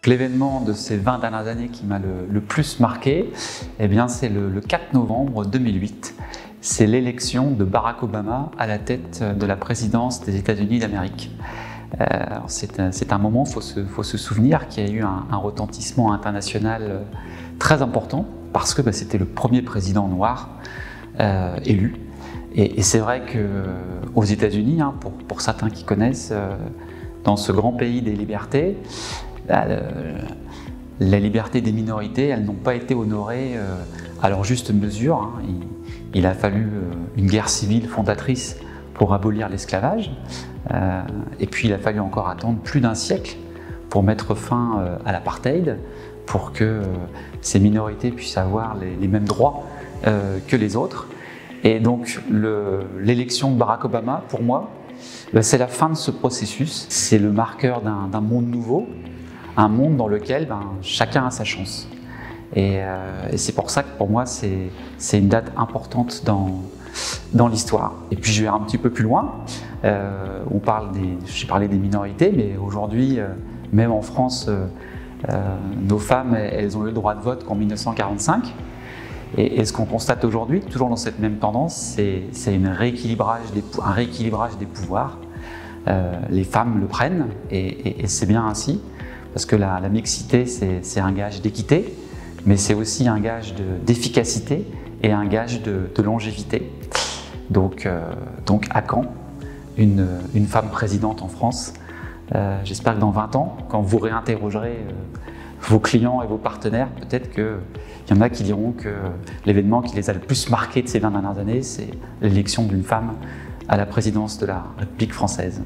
l'événement de ces 20 dernières années qui m'a le plus marqué, eh bien, c'est le 4 novembre 2008. C'est l'élection de Barack Obama à la tête de la présidence des États-Unis d'Amérique. C'est un moment, il faut se souvenir, qu'il y a eu un retentissement international très important parce que c'était le premier président noir élu. Et c'est vrai qu'aux États-Unis, pour certains qui connaissent, dans ce grand pays des libertés, la liberté des minorités, elles n'ont pas été honorées à leur juste mesure. Il a fallu une guerre civile fondatrice pour abolir l'esclavage. Et puis il a fallu encore attendre plus d'un siècle pour mettre fin à l'apartheid, pour que ces minorités puissent avoir les mêmes droits que les autres. Et donc l'élection de Barack Obama, pour moi, c'est la fin de ce processus. C'est le marqueur d'un monde nouveau, un monde dans lequel chacun a sa chance. Et c'est pour ça que pour moi, c'est une date importante dans l'histoire. Et puis je vais un petit peu plus loin. J'ai parlé des minorités, mais aujourd'hui, même en France, nos femmes, elles ont eu le droit de vote qu'en 1945. Et ce qu'on constate aujourd'hui, toujours dans cette même tendance, c'est un rééquilibrage des pouvoirs. Les femmes le prennent, et c'est bien ainsi, parce que la mixité, c'est un gage d'équité, mais c'est aussi un gage d'efficacité et un gage de longévité. Donc à quand une femme présidente en France? J'espère que dans 20 ans, quand vous réinterrogerez vos clients et vos partenaires, peut-être qu'il y en a qui diront que l'événement qui les a le plus marqués de ces 20 dernières années, c'est l'élection d'une femme à la présidence de la République française.